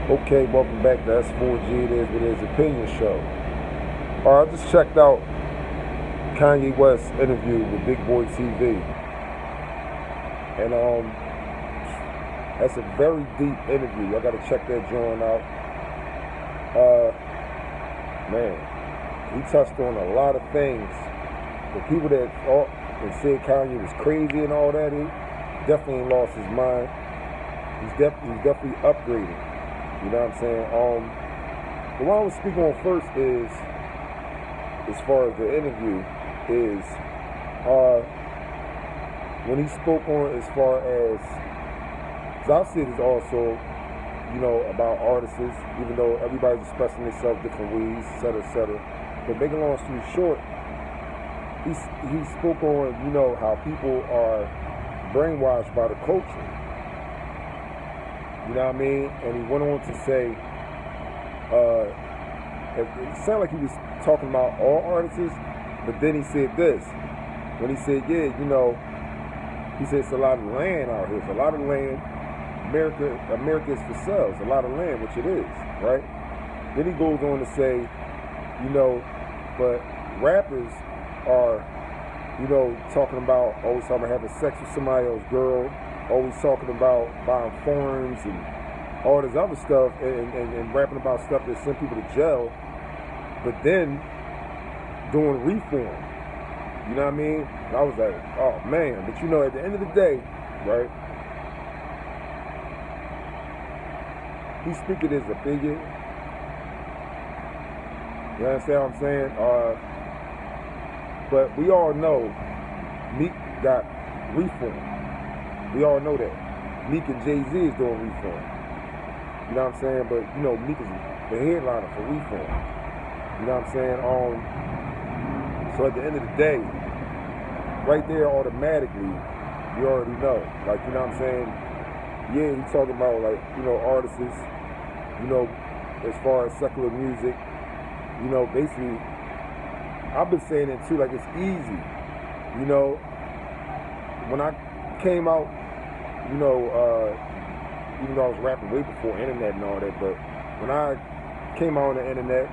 Okay, welcome back to S.4.G. It is what it is opinion show. I just checked out Kanye West's interview with Big Boy TV, and that's a very deep interview. I got to check that joint out. Man, he touched on a lot of things. The people that thought and said Kanye was crazy and all that, he definitely lost his mind. He's definitely upgrading. You know what I'm saying? The one I was speaking on first is, as far as the interview, is when he spoke on as far as, because I see it as also, about artists, even though everybody's expressing themselves different ways, et cetera. But making a long story short, he spoke on, how people are brainwashed by the culture. You know what I mean? And he went on to say, it sounded like he was talking about all artists, but then he said this. When he said, he said it's a lot of land out here. It's a lot of land. America is for sale. It's a lot of land, which it is, right? Then he goes on to say, but rappers are, always talking about having sex with somebody else's girl, always talking about buying farms and all this other stuff, and rapping about stuff that send people to jail, but then doing reform. You know what I mean? And I was like, oh man, but at the end of the day, right? He's speaking his opinion. You understand what I'm saying? But we all know MEEK got reform. We all know that. MEEK and Jay-Z is doing reform. You know what I'm saying? But, MEEK is the headliner for reform. You know what I'm saying? So at the end of the day, right there automatically, you already know. Like, you know what I'm saying? Yeah, he's talking about, like, artists, as far as secular music, basically, I've been saying it too, like, it's easy. When I came out, even though I was rapping way before internet and all that, but when I came out on the internet,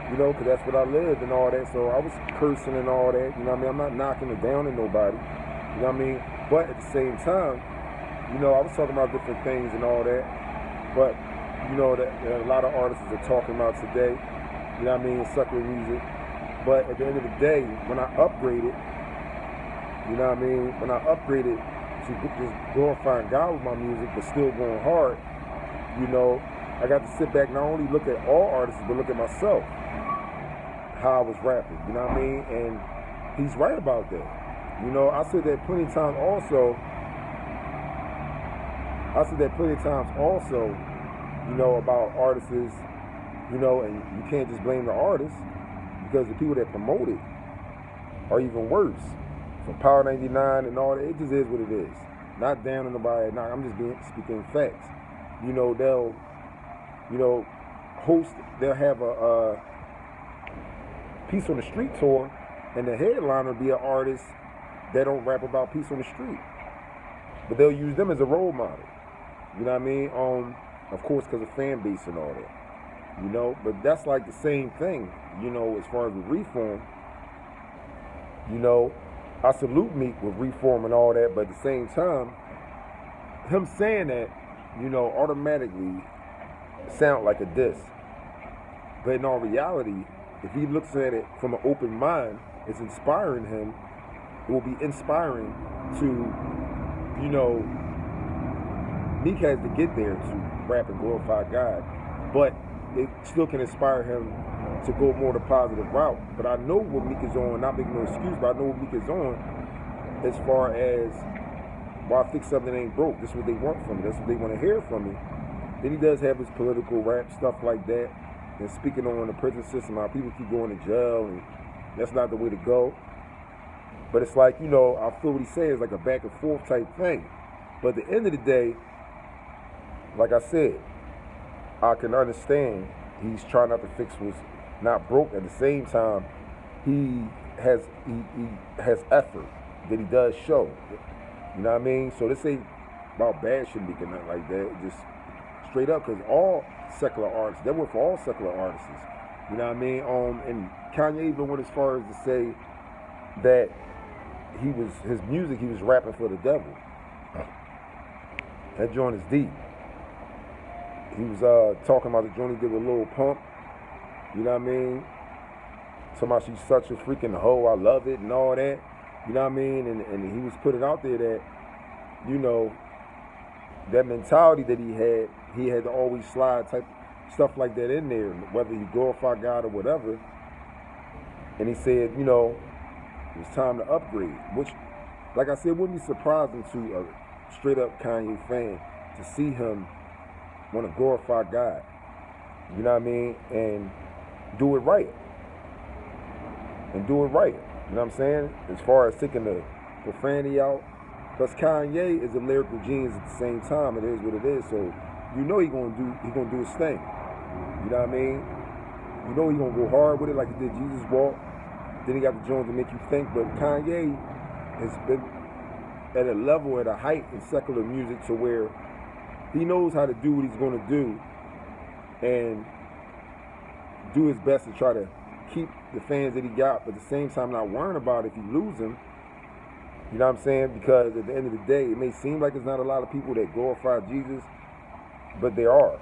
because that's what I lived and all that, so I was cursing and all that, I'm not knocking it down to nobody, but at the same time, I was talking about different things and all that, but, that a lot of artists are talking about today, secular music, but at the end of the day, when I upgraded, when I upgraded to just glorifying God with my music, but still going hard, I got to sit back and not only look at all artists, but look at myself, how I was rapping, and he's right about that. I said that plenty of times also, about artists, and you can't just blame the artists, because the people that promote it are even worse. From Power 99 and all that, it just is what it is. Not down on nobody. I'm just speaking facts. They'll, they'll have a Peace on the Street tour, and the headliner be an artist that don't rap about peace on the street. But they'll use them as a role model. You know what I mean? Of course, because of fan base and all that. But that's like the same thing, as far as the reform. I salute MEEK with reform and all that, but at the same time, him saying that, automatically sound like a diss. But in all reality, if he looks at it from an open mind, it's inspiring him. It will be inspiring to, MEEK has to get there to rap and glorify God, but it still can inspire him to go more the positive route. But I know what MEEK is on, not making no excuse, but I know what MEEK is on as far as why fix something that ain't broke. This is what they want from me. That's what they want to hear from me. Then he does have his political rap, stuff like that, and speaking on the prison system, how people keep going to jail, and that's not the way to go. But it's like, I feel what he says, like a back and forth type thing. But at the end of the day, like I said, I can understand he's trying not to fix what's not broke. At the same time, he has effort that he does show. You know what I mean? So this ain't about bad shit, nothing like that. Just straight up, because all secular artists, that went for all secular artists. You know what I mean? And Kanye even went as far as to say that his music, he was rapping for the devil. That joint is deep. He was talking about the joint he did with Lil Pump. You know what I mean? Talking about she's such a freaking hoe, I love it and all that. You know what I mean? And he was putting out there that, you know, that mentality that he had to always slide type stuff like that in there, whether you glorify God or whatever. And he said, you know, it was time to upgrade, which, like I said, wouldn't be surprising to a straight up Kanye fan to see him want to glorify God. You know what I mean? And do it right. And do it right. You know what I'm saying? As far as taking the profanity out. Plus Kanye is a lyrical genius at the same time. It is what it is. So you know he gonna do his thing. You know what I mean? You know he gonna go hard with it like he did Jesus Walk. Then he got the Jones to Make You Think. But Kanye has been at a level, at a height in secular music to where he knows how to do what he's gonna do and do his best to try to keep the fans that he got, but at the same time not worrying about if you lose him. You know what I'm saying? Because at the end of the day, it may seem like there's not a lot of people that glorify Jesus, but there are.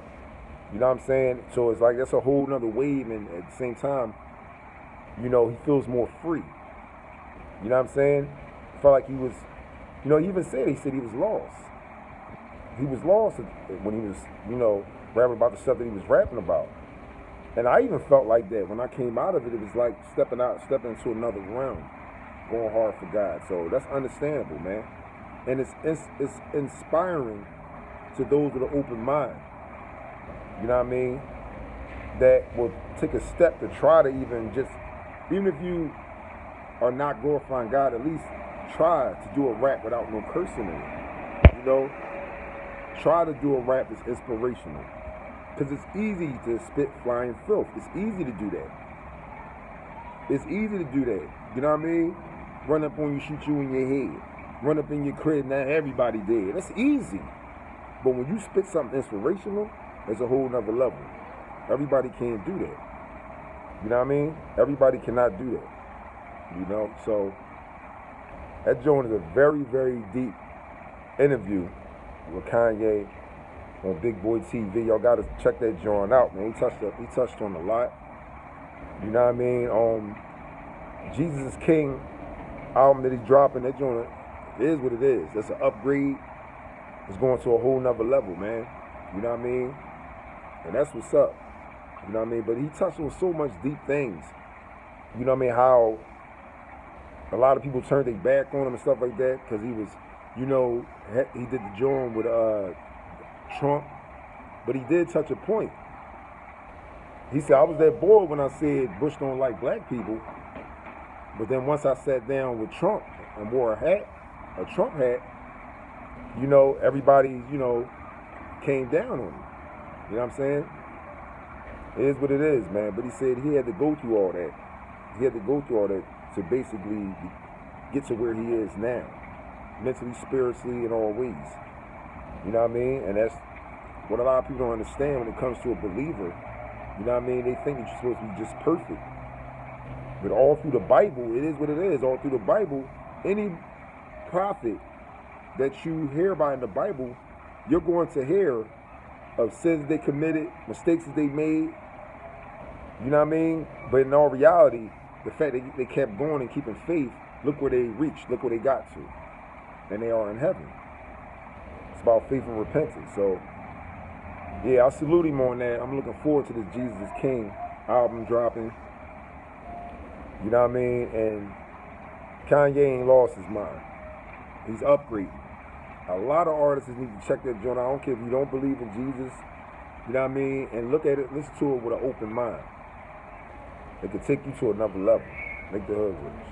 You know what I'm saying? So it's like that's a whole nother wave, and at the same time, you know, he feels more free. You know what I'm saying? Felt like he was, you know, he even said he said he was lost. He was lost when he was, you know, rapping about the stuff that he was rapping about. And I even felt like that when I came out of it. It was like stepping into another realm, going hard for God. So that's understandable, man. And it's inspiring to those with an open mind. You know what I mean? That will take a step to try to even if you are not glorifying God, at least try to do a rap without no cursing in it. You know? Try to do a rap that's inspirational. Because it's easy to spit flying filth. It's easy to do that. It's easy to do that. You know what I mean? Run up on you, shoot you in your head. Run up in your crib, now everybody dead. That's easy. But when you spit something inspirational, it's a whole nother level. Everybody can't do that. You know what I mean? Everybody cannot do that. You know? So, that joint is a very, very deep interview with Kanye on Big Boy TV. Y'all gotta check that joint out, man. He touched on a lot. You know what I mean? Jesus is King album that he's dropping, that joint is what it is. That's an upgrade. It's going to a whole nother level, man. You know what I mean? And that's what's up. You know what I mean? But he touched on so much deep things. You know what I mean? How a lot of people turned their back on him and stuff like that because he was, you know, he did the joint with Trump, but he did touch a point. He said, I was that boy when I said Bush don't like black people, but then once I sat down with Trump and wore a Trump hat, you know, everybody, you know, came down on him. You know what I'm saying? It is what it is, man. But he said he had to go through all that. He had to go through all that to basically get to where he is now, mentally, spiritually, in all ways. You know what I mean? And that's what a lot of people don't understand when it comes to a believer. You know what I mean? They think that you're supposed to be just perfect. But all through the Bible, it is what it is. All through the Bible, any prophet that you hear about in the Bible, you're going to hear of sins they committed, mistakes that they made. You know what I mean? But in all reality, the fact that they kept going and keeping faith, look where they reached, look where they got to. And they are in heaven. It's about faith and repentance. So, yeah, I salute him on that. I'm looking forward to this Jesus is King album dropping. You know what I mean? And Kanye ain't lost his mind. He's upgrading. A lot of artists need to check that joint out. I don't care if you don't believe in Jesus. You know what I mean? And look at it, listen to it with an open mind. It could take you to another level. Make the hood rich.